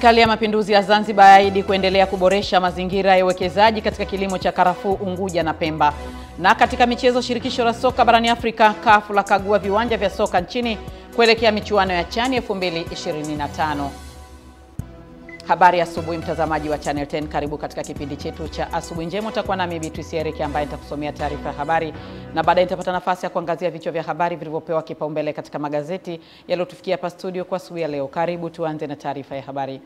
Serikali ya Mapinduzi ya Zanzibar yaahidi kuendelea kuboresha mazingira ya uwekezaji katika kilimo cha karafuu Unguja na Pemba. Na katika michezo, shirikisho la soka barani Afrika CAF la kagua viwanja vya soka nchini kuelekea michuano ya CHAN 2025. Habari asubuhi mtazamaji wa Channel 10, karibu katika kipindi chetu cha asubuhi njema. Utakuwa nami Beatrice Eric ambaye nitakusomea taarifa ya habari na baadaye nitapata nafasi ya kuangazia vichwa vya habari vilivyopewa kipaumbele katika magazeti yaliyotufikia hapa studio kwa asubuhi ya leo. Karibu tuanze na taarifa ya habari.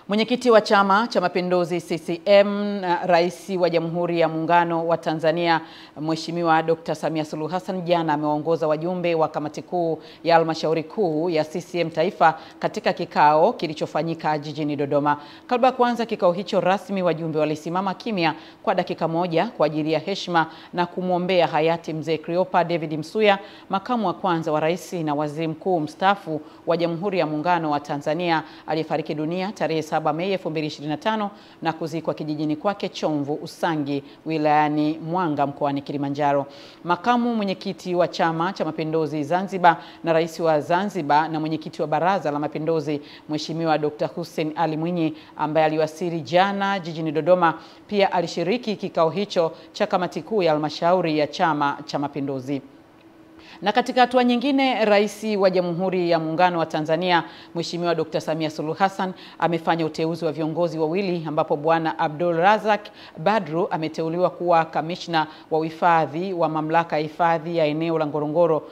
Mwenyekiti wa Chama cha Mapinduzi CCM, Rais wa Jamhuri ya Muungano wa Tanzania Mheshimiwa Dr. Samia Suluhu Hassan jana amewaongoza wajumbe wa kamati kuu ya halmashauri kuu ya CCM Taifa katika kikao kilichofanyika jijini Dodoma. Kabla ya kuanza kikao hicho rasmi, wajumbe walisimama kimya kwa dakika moja kwa ajili ya heshima na kumwombea hayati Mzee Cleopa David Msuya, makamu wa kwanza wa rais na waziri mkuu mstaafu wa Jamhuri ya Muungano wa Tanzania aliyefariki dunia tarehe 7 Mei 2025 na kuzikwa kijijini kwake Chomvu Usangi wilayani Mwanga mkoani Kilimanjaro. Makamu mwenyekiti wa Chama cha Mapinduzi Zanzibar na rais wa Zanzibar na mwenyekiti wa Baraza la Mapinduzi Mheshimiwa Dr. Hussein Ali Mwinyi ambaye aliwasili jana jijini Dodoma pia alishiriki kikao hicho cha kamati kuu ya halmashauri ya Chama cha Mapinduzi. Na katika hatua nyingine, Rais wa Jamhuri ya Muungano wa Tanzania Mheshimiwa Dr. Samia Suluhu Hassan amefanya uteuzi wa viongozi wawili, ambapo Bwana Abdul Razak Badru ameteuliwa kuwa kamishna wa uhifadhi wa Mamlaka ya Hifadhi ya Eneo la Ngorongoro.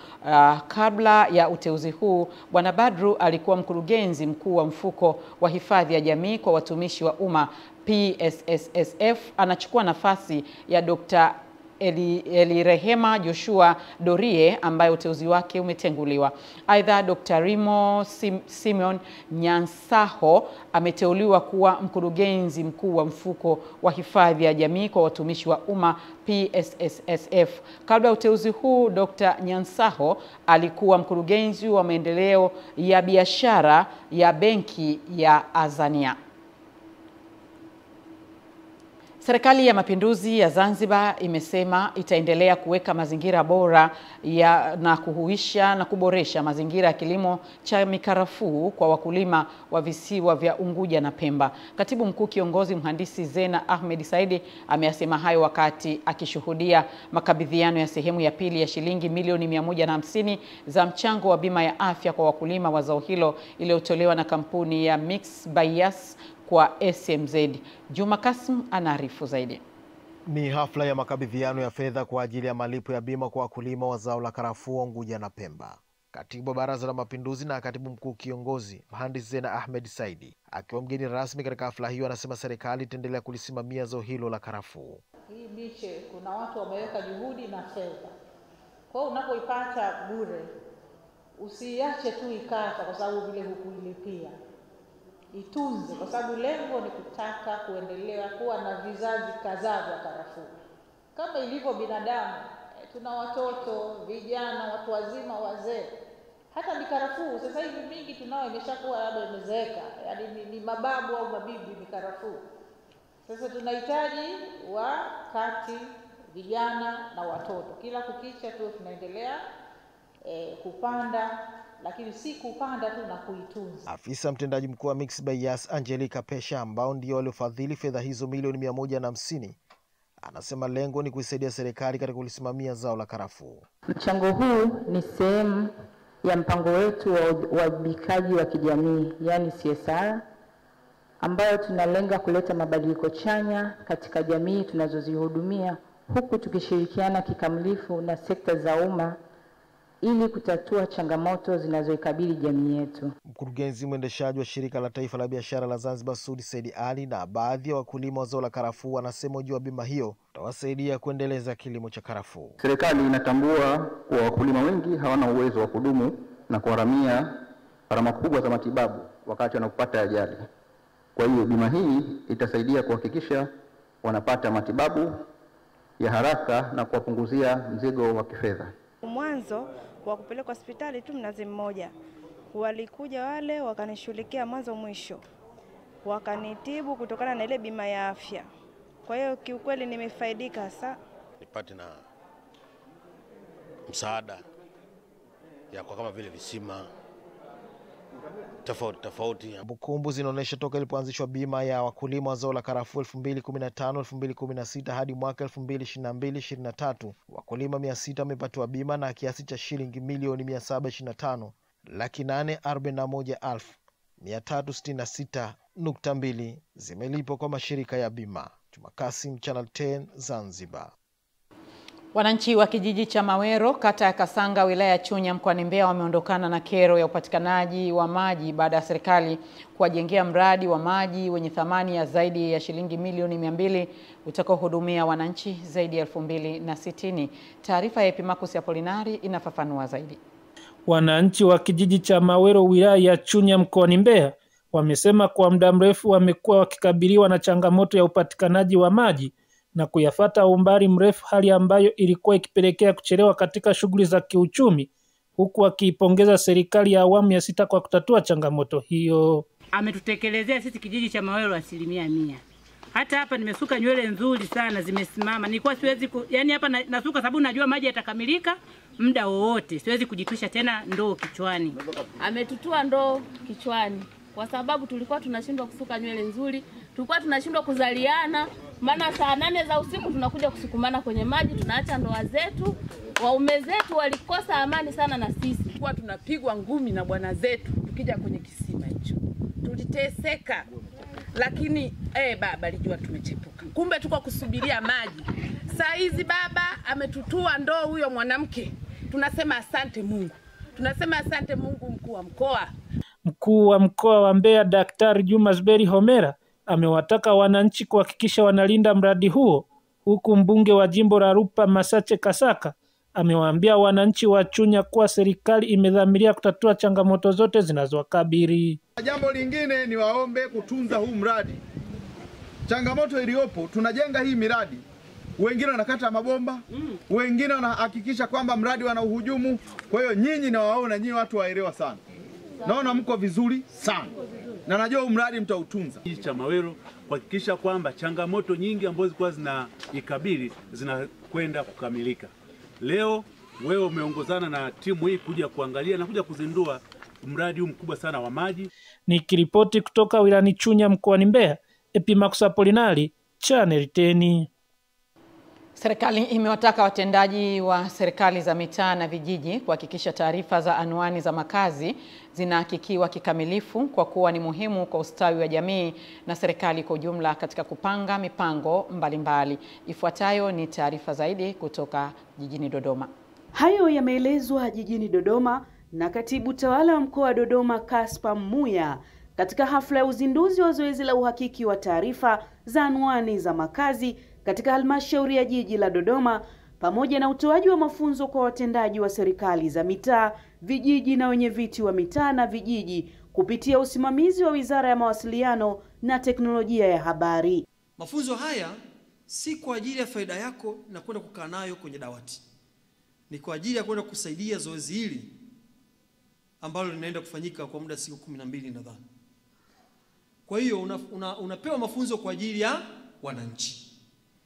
Kabla ya uteuzi huu, Bwana Badru alikuwa mkurugenzi mkuu wa mfuko wa hifadhi ya jamii kwa watumishi wa umma PSSSF. Anachukua nafasi ya Dr. Elirehema Joshua Dorie ambaye uteuzi wake umetenguliwa. Aidha, Dr. Rimo Simeon Nyansaho ameteuliwa kuwa mkurugenzi mkuu wa mfuko wa hifadhi ya jamii kwa watumishi wa umma PSSSF. Kabla ya uteuzi huu, Dr. Nyansaho alikuwa mkurugenzi wa maendeleo ya biashara ya benki ya Azania. Serikali ya Mapinduzi ya Zanzibar imesema itaendelea kuweka mazingira bora na kuhuisha na kuboresha mazingira ya kilimo cha mikarafuu kwa wakulima wa visiwa vya Unguja na Pemba. Katibu Mkuu Kiongozi Mhandisi Zena Ahmed Saidi ameyasema hayo wakati akishuhudia makabidhiano ya sehemu ya pili ya shilingi milioni 150 za mchango wa bima ya afya kwa wakulima wa zao hilo iliyotolewa na kampuni ya Mix Bias kwa SMZ. Juma Kasim anaarifu zaidi. Ni hafla ya makabidhiano ya fedha kwa ajili ya malipo ya bima kwa wakulima wa zao la karafuu Unguja na Pemba. Katibu wa Baraza la Mapinduzi na Katibu Mkuu Kiongozi Mhandisi Zena Ahmed Saidi akiwa mgeni rasmi katika hafla hiyo anasema serikali itaendelea kulisimamia zao hilo la karafuu. Hii miche kuna watu wameweka juhudi na fedha. Kwa hiyo unapoipata bure usiache tu ikata kwa sababu vile hukuilipia. Itunze kwa sababu lengo ni kutaka kuendelea kuwa na vizazi kadhaa vya karafuu. Kama ilivyo binadamu, tuna watoto, vijana, watu wazima, wazee. Hata ni karafuu sasa hivi mingi tunao imeshakuwa labda imezeeka, yaani ni mababu au mabibi ni karafuu. Sasa tunahitaji wakati vijana na watoto. Kila kukicha tu tunaendelea kupanda, lakini si kupanda tu na kuitunza. Afisa mtendaji mkuu wa Mix Bias Angelica Pesha ambao ndio waliofadhili fedha hizo milioni 150 anasema lengo ni kuisaidia serikali katika kulisimamia zao la karafuu. Mchango huu ni sehemu ya mpango wetu wa uwajibikaji wa kijamii, yani CSR, ambayo tunalenga kuleta mabadiliko chanya katika jamii tunazozihudumia, huku tukishirikiana kikamilifu na sekta za umma ili kutatua changamoto zinazoikabili jamii yetu. Mkurugenzi mwendeshaji wa Shirika la Taifa la Biashara la Zanzibar Sudi Said Ali na baadhi ya wakulima wa zao la karafuu wanasema ujio wa bima hiyo utawasaidia kuendeleza kilimo cha karafuu. Serikali inatambua kuwa wakulima wengi hawana uwezo wa kudumu na kuharamia gharama kubwa za matibabu wakati wanapopata ajali. Kwa hiyo bima hii itasaidia kuhakikisha wanapata matibabu ya haraka na kuwapunguzia mzigo wa kifedha. Mwanzo wa kupeleka hospitali tu Mnazi Mmoja, walikuja wale wakanishughulikia mwanzo mwisho, wakanitibu kutokana na ile bima ya afya. Kwa hiyo kiukweli nimefaidika hasa. Nipate na msaada ya kwa kama vile visima, tofauti. Kumbukumbu zinaonyesha toka ilipoanzishwa bima ya wakulima wa zao la karafuu 2015-2016 hadi mwaka 2022-2023, wakulima 600 wamepatiwa bima na kiasi cha shilingi milioni 725,841,366.2 zimelipwa kwa mashirika ya bima. Kasim, Channel 10, Zanzibar. Wananchi wa kijiji cha Mawero, kata ya Kasanga, wilaya ya Chunya, mkoani Mbeya wameondokana na kero ya upatikanaji wa maji baada ya serikali kuwajengea mradi wa maji wenye thamani ya zaidi ya shilingi milioni 200 utakaohudumia wananchi zaidi ya 2060. Taarifa ya Epimakus Apolinari inafafanua zaidi. Wananchi wa kijiji cha Mawero, wilaya ya Chunya, mkoani Mbeya wamesema kwa muda mrefu wamekuwa wakikabiliwa na changamoto ya upatikanaji wa maji na kuyafuata umbali mrefu, hali ambayo ilikuwa ikipelekea kuchelewa katika shughuli za kiuchumi, huku akiipongeza serikali ya awamu ya 6 kwa kutatua changamoto hiyo. Ametutekelezea sisi kijiji cha Mawero 100%. Hata hapa nimesuka nywele nzuri sana zimesimama. Nilikuwa siwezi yani hapa nasuka sababu najua maji yatakamilika muda wowote. Siwezi kujitwisha tena ndoo kichwani. Ametutua ndoo kichwani kwa sababu tulikuwa tunashindwa kusuka nywele nzuri, tulikuwa tunashindwa kuzaliana. Maana saa 8 za usiku tunakuja kusukumana kwenye maji, tunaacha ndoa zetu. Waume zetu walikosa amani sana na sisi. Kwa tunapigwa ngumi na bwana zetu tukija kwenye kisima hicho. Tuliteseka. Lakini baba alijua tumechepuka. Kumbe tuko kusubiria maji. Saa hizi baba ametutua ndoo huyo mwanamke. Tunasema asante Mungu. Tunasema asante Mungu. Mkuu wa mkoa. Mkuu wa mkoa wa Mbeya Daktari Juma Zuberi Homera amewataka wananchi kuhakikisha wanalinda mradi huo, huku mbunge wa jimbo la Rupa Masache Kasaka amewaambia wananchi wa Chunya kuwa serikali imedhamiria kutatua changamoto zote zinazowakabili. Jambo lingine ni waombe kutunza huu mradi. Changamoto iliyopo, tunajenga hii miradi, wengine wanakata mabomba, wengine wanahakikisha kwamba mradi wanauhujumu. Kwa hiyo nyinyi na waona nyinyi watu waelewa sana. Naona mko vizuri sana. Na najua mradi mtautunza. Kijiji cha Mawero kuhakikisha kwamba changamoto nyingi ambazo zilikuwa zinaikabili zinakwenda kukamilika. Leo wewe umeongozana na timu hii kuja kuangalia na kuja kuzindua mradi huu mkubwa sana wa maji. Nikiripoti kutoka wilayani Chunya mkoani Mbeya, Epimakus Apolinari, Channel 10. Serikali imewataka watendaji wa serikali za mitaa na vijiji kuhakikisha taarifa za anwani za makazi zinahakikiwa kikamilifu, kwa kuwa ni muhimu kwa ustawi wa jamii na serikali kwa ujumla katika kupanga mipango mbalimbali. Ifuatayo ni taarifa zaidi kutoka jijini Dodoma. Hayo yameelezwa jijini Dodoma na Katibu Tawala wa Mkoa wa Dodoma Kaspa Muya katika hafla ya uzinduzi wa zoezi la uhakiki wa taarifa za anwani za makazi katika halmashauri ya jiji la Dodoma, pamoja na utoaji wa mafunzo kwa watendaji wa serikali za mitaa, vijiji na wenye viti wa mitaa na vijiji kupitia usimamizi wa Wizara ya Mawasiliano na Teknolojia ya Habari. Mafunzo haya si kwa ajili ya faida yako na kwenda kukaa nayo kwenye dawati. Ni kwa ajili ya kwenda kusaidia zoezi hili ambalo linaenda kufanyika kwa muda siku 12 nadhani. Kwa hiyo unapewa mafunzo kwa ajili ya wananchi.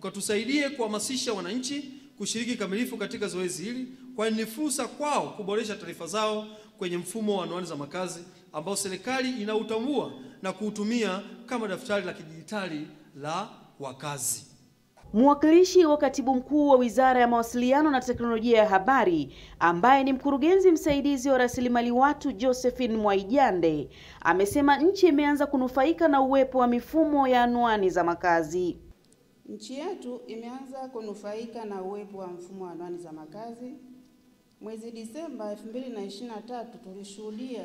Kwa tusaidie kuhamasisha wananchi kushiriki kamilifu katika zoezi hili, kwani ni fursa kwao kuboresha taarifa zao kwenye mfumo wa anwani za makazi ambao serikali inautambua na kuutumia kama daftari la kidijitali la wakazi. Mwakilishi wa Katibu Mkuu wa Wizara ya Mawasiliano na Teknolojia ya Habari, ambaye ni mkurugenzi msaidizi wa rasilimali watu Josephine Mwaijande, amesema nchi imeanza kunufaika na uwepo wa mifumo ya anwani za makazi. Nchi yetu imeanza kunufaika na uwepo wa mfumo wa anwani za makazi. Mwezi Disemba 2023 tulishuhudia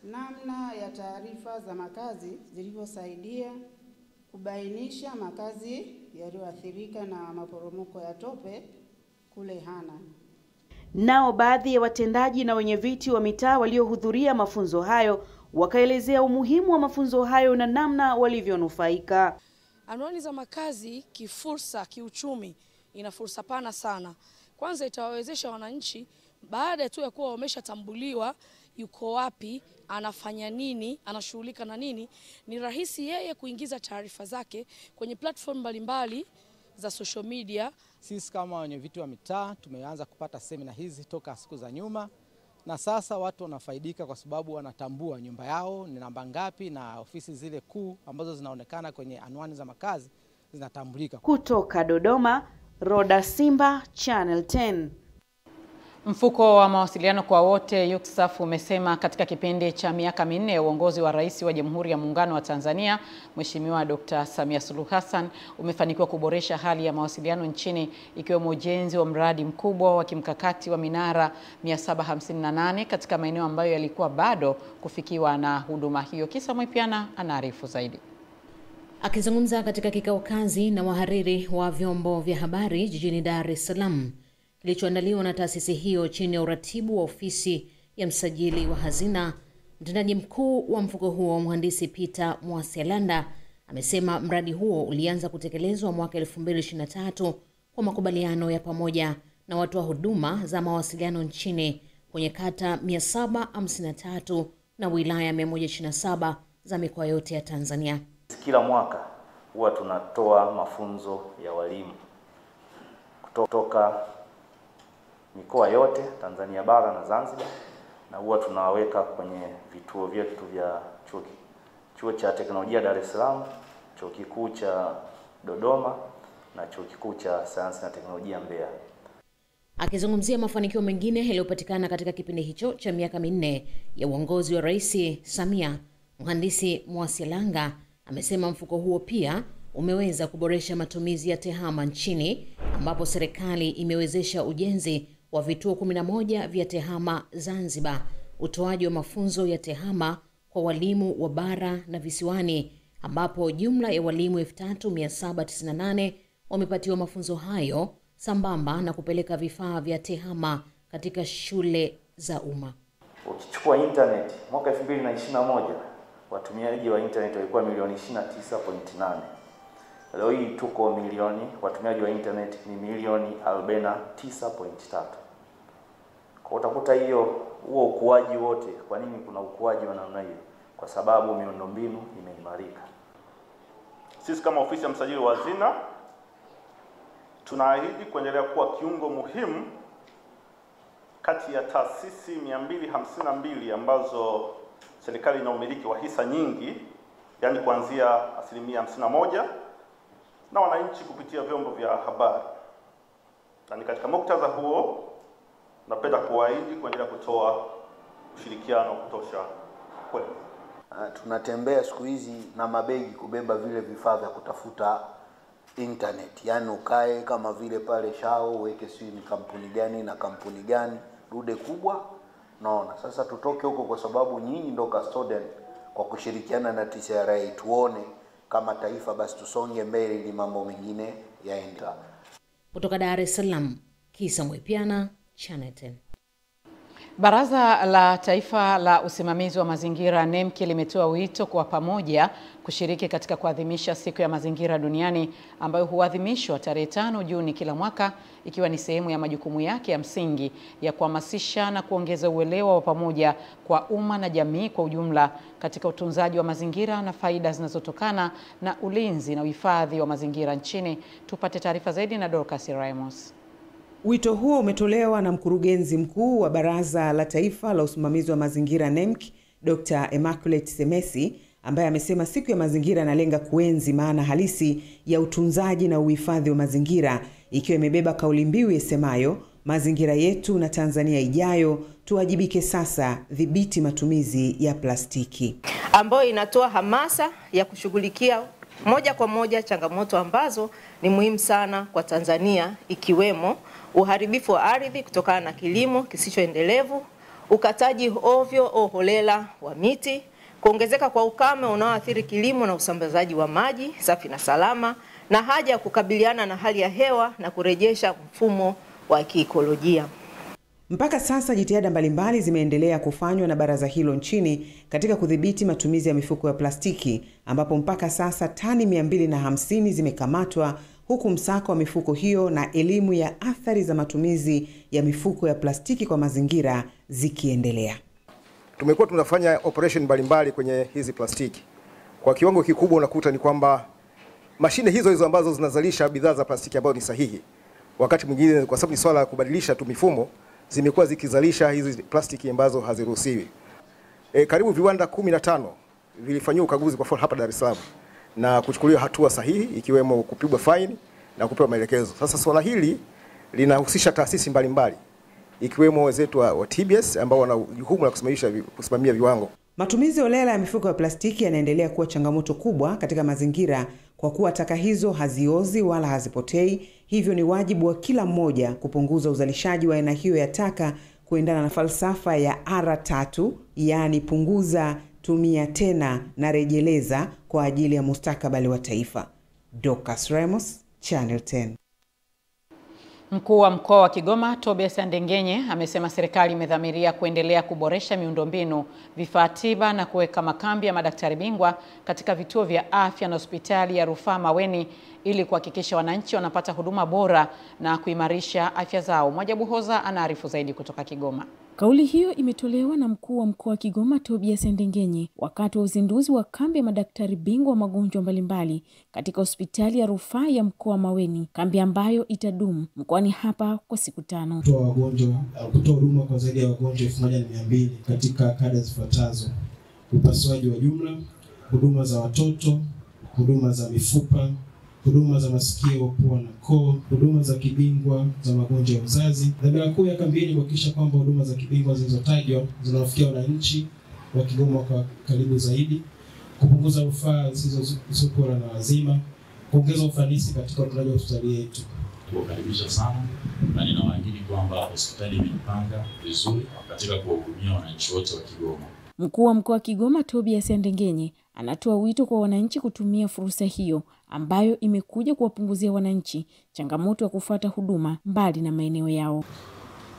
namna ya taarifa za makazi zilivyosaidia kubainisha makazi yaliyoathirika na maporomoko ya tope kule Hanang'. Nao baadhi ya watendaji na wenye viti wa mitaa waliohudhuria mafunzo hayo wakaelezea umuhimu wa mafunzo hayo na namna walivyonufaika. Anwani za makazi kifursa, kiuchumi, ina fursa pana sana. Kwanza itawawezesha wananchi baada tu ya kuwa wameshatambuliwa yuko wapi, anafanya nini, anashughulika na nini, ni rahisi yeye kuingiza taarifa zake kwenye platform mbalimbali za social media. Sisi kama wenye viti wa mitaa tumeanza kupata semina hizi toka siku za nyuma. na sasa watu wanafaidika kwa sababu wanatambua nyumba yao ni namba ngapi na ofisi zile kuu ambazo zinaonekana kwenye anwani za makazi zinatambulika. Kutoka Dodoma, Roda Simba, Channel 10. Mfuko wa mawasiliano kwa wote UCSAF umesema katika kipindi cha miaka 4 ya uongozi wa Rais wa Jamhuri ya Muungano wa Tanzania, Mheshimiwa Dr. Samia Suluhu Hassan, umefanikiwa kuboresha hali ya mawasiliano nchini, ikiwemo ujenzi wa mradi mkubwa wa kimkakati wa minara 758 katika maeneo ambayo yalikuwa bado kufikiwa na huduma hiyo. Kisa Mwipiana anaarifu zaidi. Akizungumza katika kikao kazi na wahariri wa vyombo vya habari jijini Dar es Salaam kilichoandaliwa na taasisi hiyo chini ya uratibu wa ofisi ya msajili wa hazina, mtendaji mkuu wa mfuko huo mhandisi Peter Mwaselanda amesema mradi huo ulianza kutekelezwa mwaka 2023 kwa makubaliano ya pamoja na watoa huduma za mawasiliano nchini kwenye kata 753 na wilaya 127 za mikoa yote ya Tanzania. Kila mwaka huwa tunatoa mafunzo ya walimu kutoka mikoa yote Tanzania bara na Zanzibar, na huwa tunawaweka kwenye vituo vyetu vya chuo cha teknolojia Dar es Salaam, chuo kikuu cha Dodoma na chuo kikuu cha sayansi na teknolojia Mbeya. Akizungumzia mafanikio mengine yaliyopatikana katika kipindi hicho cha miaka 4 ya uongozi wa Rais Samia, mhandisi Mwaselanga amesema mfuko huo pia umeweza kuboresha matumizi ya tehama nchini, ambapo serikali imewezesha ujenzi wa vituo 11 vya tehama Zanzibar, utoaji wa mafunzo ya tehama kwa walimu wa bara na visiwani, ambapo jumla ya walimu 3798 wamepatiwa mafunzo hayo, sambamba na kupeleka vifaa vya tehama katika shule za umma. Ukichukua internet, mwaka 2021 watumiaji wa internet walikuwa milioni 29.8. Leo hii tuko watumiaji wa internet ni milioni 49.3. Kwa utakuta huo ukuaji wote. Kwa nini kuna ukuaji wa namna hiyo? Kwa sababu miundombinu imeimarika. Sisi kama ofisi ya msajili wa hazina tunaahidi kuendelea kuwa kiungo muhimu kati ya taasisi 252 ambazo serikali ina umiliki wa hisa nyingi, yani kuanzia 51%, na wananchi kupitia vyombo vya habari. Na katika muktadha huo napenda kuahidi kuendelea kutoa ushirikiano kutosha kwenu. Tunatembea siku hizi na mabegi kubeba vile vifaa vya kutafuta internet. Yani ukae kama vile pale Shao uweke ni kampuni gani na kampuni gani, dude kubwa. Naona sasa tutoke huko kwa sababu nyinyi ndo custodian, kwa kushirikiana na TCRA tuone kama taifa basi tusonge mbele ili mambo mengine yaende. Kutoka Dar es Salaam, Kisa Mwipiana, Channel 10. Baraza la Taifa la Usimamizi wa Mazingira NEMC limetoa wito kwa pamoja kushiriki katika kuadhimisha Siku ya Mazingira Duniani ambayo huadhimishwa tarehe 5 Juni kila mwaka, ikiwa ni sehemu ya majukumu yake ya msingi ya kuhamasisha na kuongeza uelewa wa pamoja kwa umma na jamii kwa ujumla katika utunzaji wa mazingira na faida zinazotokana na ulinzi na uhifadhi wa mazingira nchini. Tupate taarifa zaidi na Dorcas Ramos. Wito huo umetolewa na mkurugenzi mkuu wa Baraza la Taifa la Usimamizi wa Mazingira NEMC, Dr. Immaculate Semesi, ambaye amesema siku ya mazingira inalenga kuenzi maana halisi ya utunzaji na uhifadhi wa mazingira, ikiwa imebeba kauli mbiu isemayo mazingira yetu na Tanzania ijayo, tuwajibike sasa, dhibiti matumizi ya plastiki, ambayo inatoa hamasa ya kushughulikia moja kwa moja changamoto ambazo ni muhimu sana kwa Tanzania, ikiwemo uharibifu wa ardhi kutokana na kilimo kisichoendelevu, ukataji ovyo au holela wa miti, kuongezeka kwa ukame unaoathiri kilimo na usambazaji wa maji safi na salama, na haja ya kukabiliana na hali ya hewa na kurejesha mfumo wa kiikolojia. Mpaka sasa jitihada mbalimbali zimeendelea kufanywa na baraza hilo nchini katika kudhibiti matumizi ya mifuko ya plastiki, ambapo mpaka sasa tani 250 zimekamatwa, huku msako wa mifuko hiyo na elimu ya athari za matumizi ya mifuko ya plastiki kwa mazingira zikiendelea. Tumekuwa tunafanya operation mbalimbali kwenye hizi plastiki. Kwa kiwango kikubwa unakuta ni kwamba mashine hizo ambazo zinazalisha bidhaa za plastiki ambazo ni sahihi, wakati mwingine kwa sababu ni swala la kubadilisha tu mifumo, zimekuwa zikizalisha hizi plastiki ambazo haziruhusiwi. Karibu viwanda 15 vilifanyiwa ukaguzi kwa hapa Dar es Salaam na kuchukuliwa hatua sahihi, ikiwemo kupigwa faini na kupewa maelekezo. Sasa swala hili linahusisha taasisi mbalimbali ikiwemo wenzetu wa TBS ambao wana jukumu la kusimamia viwango. Matumizi holela ya mifuko ya plastiki yanaendelea kuwa changamoto kubwa katika mazingira kwa kuwa taka hizo haziozi wala hazipotei. Hivyo ni wajibu wa kila mmoja kupunguza uzalishaji wa aina hiyo ya taka kuendana na falsafa ya R3, yaani punguza, tumia tena na rejeleza kwa ajili ya mustakabali wa taifa. Dorcas Ramos, Channel 10. Mkuu wa mkoa wa Kigoma Tobias Andengenye amesema serikali imedhamiria kuendelea kuboresha miundombinu, vifaa tiba na kuweka makambi ya madaktari bingwa katika vituo vya afya na hospitali ya Rufaa Maweni ili kuhakikisha wananchi wanapata huduma bora na kuimarisha afya zao. Mwajabu Hoza anaarifu zaidi kutoka Kigoma. Kauli hiyo imetolewa na mkuu wa mkoa wa Kigoma Tobias Andengenye wakati wa uzinduzi wa kambi ya madaktari bingwa wa magonjwa mbalimbali katika hospitali ya Rufaa ya mkoa Maweni, kambi ambayo itadumu mkoani hapa kwa siku 5. Kutoa huduma kwa zaidi ya wagonjwa 1200 katika kada zifuatazo: upasuaji wa jumla, huduma za watoto, huduma za mifupa, huduma za masikio, pua na koo, huduma za kibingwa za magonjwa ya uzazi. Dhamira kuu ya kambi ni kuhakikisha kwamba huduma za kibingwa zilizotajwa zinawafikia wananchi wa Kigoma kwa karibu zaidi, kupunguza rufaa zisizokuwa na lazima, kuongeza ufanisi katika utendaji wa hospitali yetu. Tuwakaribisha sana na ninawaahidi kwamba hospitali imejipanga vizuri katika kuwahudumia wananchi wote wa Kigoma. Mkuu wa mkoa wa Kigoma Tobias Andengenye anatoa wito kwa wananchi kutumia fursa hiyo ambayo imekuja kuwapunguzia wananchi changamoto ya kufuata huduma mbali na maeneo yao.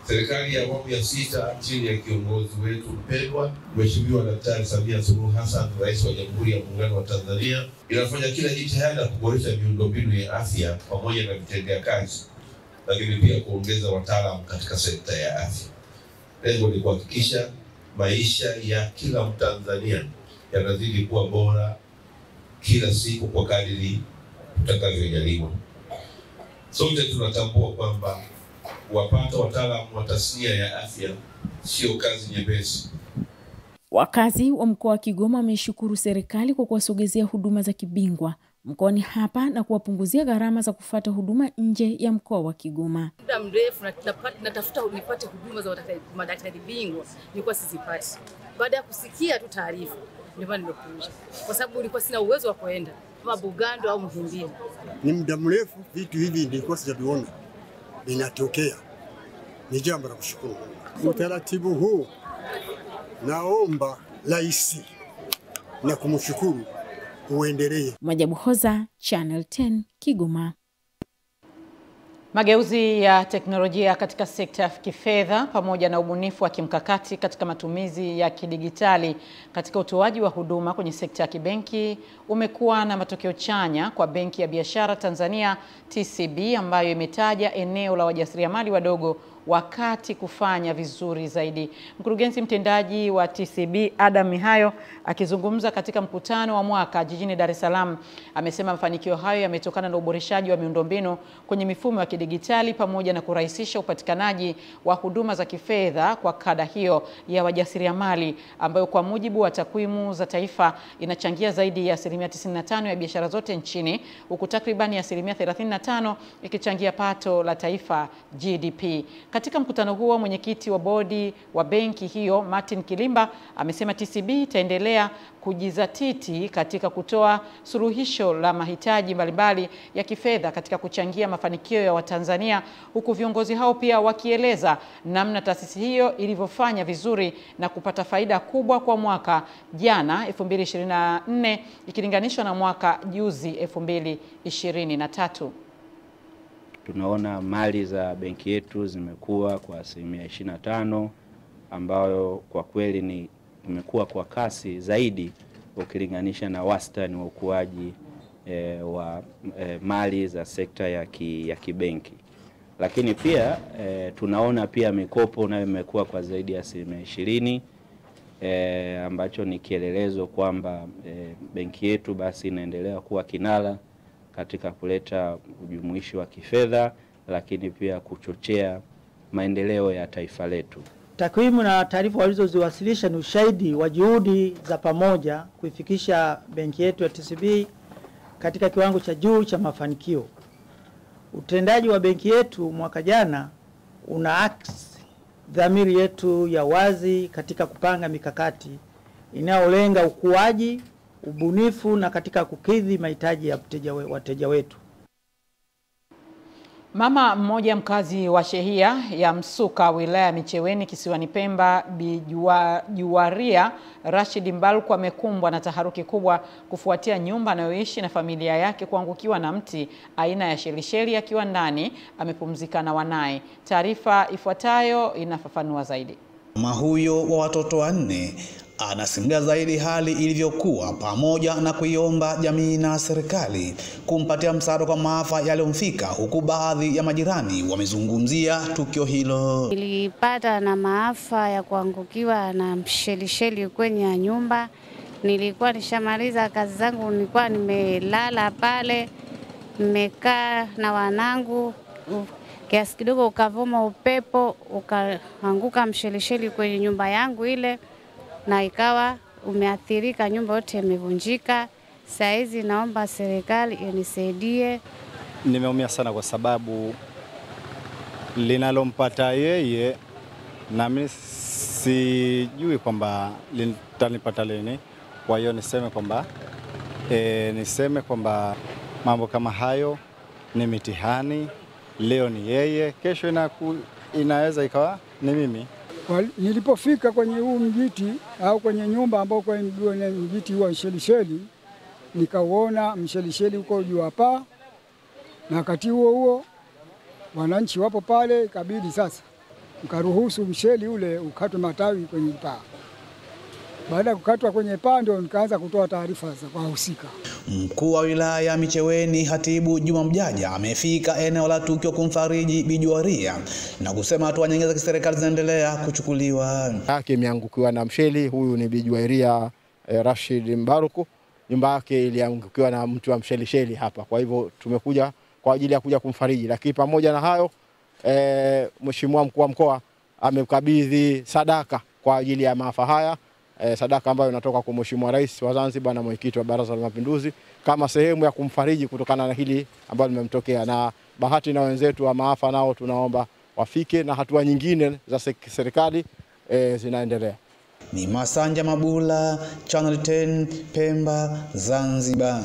Serikali ya awamu ya 6 chini ya kiongozi wetu mpendwa Mheshimiwa Daktari Samia Suluhu Hassan, Rais wa Jamhuri ya Muungano wa Tanzania, inafanya kila jitihada kuboresha miundombinu ya afya pamoja na vitendea kazi, lakini pia kuongeza wataalamu katika sekta ya afya. Lengo ni kuhakikisha maisha ya kila Mtanzania yanazidi kuwa bora kila siku kwa kadiri tutakavyojaliwa. Sote tunatambua kwamba kuwapata wataalamu wa tasnia ya afya sio kazi nyepesi. Wakazi wa mkoa wa Kigoma wameshukuru serikali kwa kuwasogezea huduma za kibingwa mkoani hapa na kuwapunguzia gharama za kufuata huduma nje ya mkoa wa Kigoma. Muda mrefu natafuta nipate huduma za madaktari bingwa, nilikuwa sizipati. Baada ya kusikia tu taarifa, nilikuwa nimekuja. Kwa sababu nilikuwa sina uwezo wa kwenda kama Bugando au Muhimbili. Ni muda mrefu vitu hivi nilikuwa sijaviona vinatokea. Ni jambo la kushukuru. Utaratibu huu naomba Rais na kumshukuru uendelee. Mwajabu Hoza, Channel 10, Kigoma. Mageuzi ya teknolojia katika sekta ya kifedha pamoja na ubunifu wa kimkakati katika matumizi ya kidigitali katika utoaji wa huduma kwenye sekta ya kibenki umekuwa na matokeo chanya kwa Benki ya Biashara Tanzania TCB, ambayo imetaja eneo la wajasiriamali wadogo wakati kufanya vizuri zaidi. Mkurugenzi mtendaji wa TCB Adam Mihayo akizungumza katika mkutano wa mwaka jijini Dar es Salaam amesema mafanikio hayo yametokana na uboreshaji wa miundombinu kwenye mifumo ya kidigitali pamoja na kurahisisha upatikanaji wa huduma za kifedha kwa kada hiyo ya wajasiriamali, ambayo kwa mujibu wa takwimu za taifa inachangia zaidi ya 95% ya biashara zote nchini, huku takribani ya 35% ikichangia pato la taifa GDP. Katika mkutano huo, mwenyekiti wa bodi wa benki hiyo Martin Kilimba amesema TCB itaendelea kujizatiti katika kutoa suluhisho la mahitaji mbalimbali ya kifedha katika kuchangia mafanikio ya Watanzania, huku viongozi hao pia wakieleza namna taasisi hiyo ilivyofanya vizuri na kupata faida kubwa kwa mwaka jana 2024 ikilinganishwa na mwaka juzi 2023. Tunaona mali za benki yetu zimekuwa kwa 25%, ambayo kwa kweli imekuwa kwa kasi zaidi ukilinganisha na wastani wa ukuaji wa mali za sekta ya kibenki. Lakini pia tunaona pia mikopo nayo imekuwa kwa zaidi ya 20%, ambacho ni kielelezo kwamba benki yetu basi inaendelea kuwa kinara katika kuleta ujumuishi wa kifedha, lakini pia kuchochea maendeleo ya taifa letu. Takwimu na taarifa walizoziwasilisha ni ushahidi wa juhudi za pamoja kuifikisha benki yetu ya TCB katika kiwango cha juu cha mafanikio. Utendaji wa benki yetu mwaka jana unaakisi dhamiri yetu ya wazi katika kupanga mikakati inayolenga ukuaji, ubunifu na katika kukidhi mahitaji ya wateja wetu. Mama mmoja mkazi wa shehia ya Msuka wilaya Micheweni kisiwani Pemba Juwaria Rashid Mbalku amekumbwa na taharuki kubwa kufuatia nyumba anayoishi na familia yake kuangukiwa na mti aina ya shelisheli akiwa ndani amepumzika na wanaye. Taarifa ifuatayo inafafanua zaidi. Mama huyo wa watoto 4 anasimulia zaidi hali ilivyokuwa pamoja na kuiomba jamii na serikali kumpatia msaada kwa maafa yaliyomfika, huku baadhi ya majirani wamezungumzia tukio hilo. Nilipata na maafa ya kuangukiwa na mshelisheli kwenye nyumba. Nilikuwa nishamaliza kazi zangu, nilikuwa nimelala pale, nimekaa na wanangu, kiasi kidogo ukavuma upepo, ukaanguka mshelisheli kwenye nyumba yangu ile, na ikawa umeathirika, nyumba yote imevunjika. Saizi naomba serikali inisaidie. Nimeumia sana kwa sababu linalompata yeye na mimi sijui kwamba litanipata lini. Kwa hiyo niseme kwamba mambo kama hayo ni mitihani. Leo ni yeye, kesho inaweza ikawa ni mimi. Nilipofika kwenye huu mjiti au kwenye nyumba ambao kwa mjiti wa mshelisheli, nikauona mshelisheli uko juu hapa, na wakati huo wananchi wapo pale, ikabidi sasa mkaruhusu msheli ule ukatwe matawi kwenye paa. Baada ya kukatwa kwenye paa ndio nikaanza kutoa taarifa kwa wahusika. Mkuu wa wilaya ya Micheweni Hatibu Juma Mjaja amefika eneo la tukio kumfariji Bi Juwaria na kusema hatua nyingine za kiserikali zinaendelea kuchukuliwa. Yake imeangukiwa na msheli. Huyu ni Bi Juwaria Rashid Mbalku. Nyumba yake iliangukiwa na mtu wa mshelisheli hapa. Kwa hivyo tumekuja kwa ajili ya kuja kumfariji. Lakini pamoja na hayo Mheshimiwa Mkuu wa Mkoa amekabidhi sadaka kwa ajili ya maafa haya. Sadaka ambayo inatoka kwa Mheshimiwa Rais wa Zanzibar na Mwenyekiti wa Baraza la Mapinduzi kama sehemu ya kumfariji kutokana na hili ambalo limemtokea. Na bahati na wenzetu wa maafa nao tunaomba wafike, na hatua nyingine za serikali zinaendelea. Ni Masanja Mabula, Channel 10, Pemba, Zanzibar.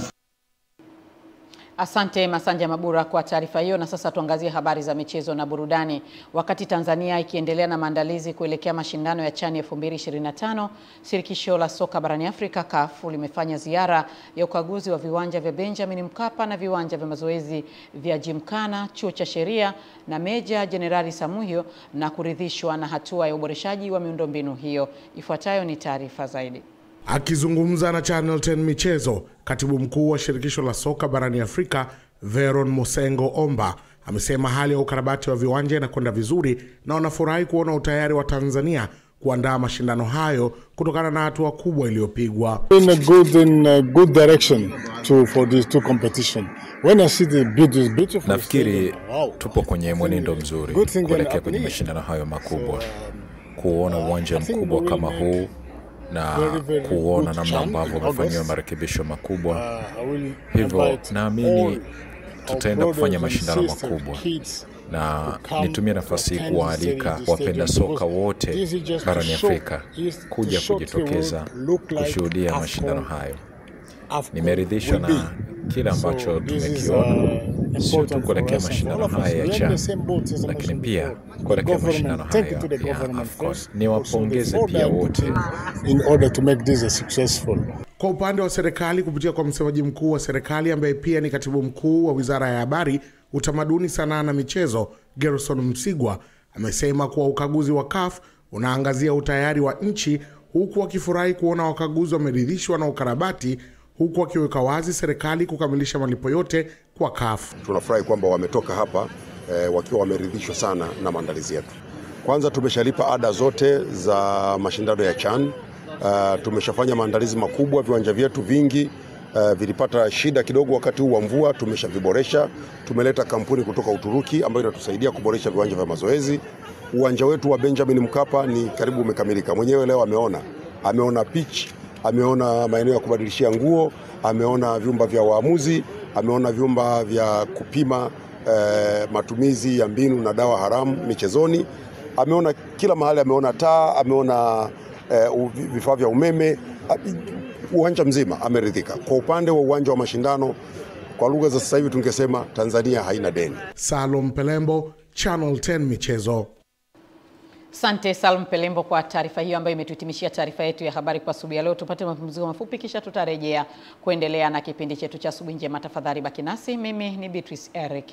Asante Masanja Mabura kwa taarifa hiyo. Na sasa tuangazie habari za michezo na burudani. Wakati Tanzania ikiendelea na maandalizi kuelekea mashindano ya CHAN 2025, shirikisho la soka barani Afrika CAF limefanya ziara ya ukaguzi wa viwanja vya Benjamin Mkapa na viwanja vya mazoezi vya Gymkhana, chuo cha sheria na Meja Jenerali Samuhyo na kuridhishwa na hatua ya uboreshaji wa miundombinu hiyo. Ifuatayo ni taarifa zaidi. Akizungumza na Channel 10 Michezo, katibu mkuu wa shirikisho la soka barani Afrika Veron Mosengo Omba amesema hali ya ukarabati wa viwanja inakwenda vizuri na wanafurahi kuona utayari wa Tanzania kuandaa mashindano hayo kutokana na hatua kubwa iliyopigwa. In a good direction for these two competition. When I see the beautiful, nafikiri tupo kwenye mwenendo mzuri kuelekea kwenye mashindano hayo makubwa. Kuona uwanja mkubwa kama huu na kuona namna ambavyo umefanywa marekebisho makubwa, hivyo naamini tutaenda kufanya mashindano makubwa, na nitumie nafasi hii kualika wapenda soka wote barani Afrika kuja kujitokeza kushuhudia mashindano hayo. Nimeridhishwa na kila ambacho tumekiona, sio tu kuelekea mashindano haya ya CHAN, lakini pia kuelekea mashindano haya ya AFCON. Niwapongeze pia wote in order to make this a successful. Kwa upande wa serikali, kupitia kwa msemaji mkuu wa serikali ambaye pia ni katibu mkuu wa Wizara ya Habari, Utamaduni, Sanaa na Michezo, Gerson Msigwa, amesema kuwa ukaguzi wa CAF unaangazia utayari wa nchi, huku wakifurahi kuona wakaguzi wameridhishwa na ukarabati, huku wakiweka wazi serikali kukamilisha malipo yote kwa CAF. Tunafurahi kwamba wametoka hapa wakiwa wameridhishwa sana na maandalizi yetu. Kwanza tumeshalipa ada zote za mashindano ya CHAN. Tumeshafanya maandalizi makubwa, viwanja vyetu vingi vilipata shida kidogo wakati huu wa mvua, tumeshaviboresha. Tumeleta kampuni kutoka Uturuki ambayo inatusaidia kuboresha viwanja vya mazoezi. Uwanja wetu wa Benjamin Mkapa ni karibu umekamilika. Mwenyewe leo ameona pitch, ameona maeneo ya kubadilishia nguo, ameona vyumba vya waamuzi, ameona vyumba vya kupima matumizi ya mbinu na dawa haramu michezoni, ameona kila mahali, ameona taa, ameona vifaa vya umeme, uwanja mzima ameridhika. Kwa upande wa uwanja wa mashindano, kwa lugha za sasa hivi tungesema Tanzania haina deni. Salum Pelembo, Channel 10 Michezo. Asante Salum Pelembo kwa taarifa hiyo ambayo imetuhitimishia taarifa yetu ya habari kwa asubuhi ya leo. Tupate mapumziko mafupi kisha tutarejea kuendelea na kipindi chetu cha asubuhi njema. Tafadhali baki nasi. Mimi ni Beatrice Eric.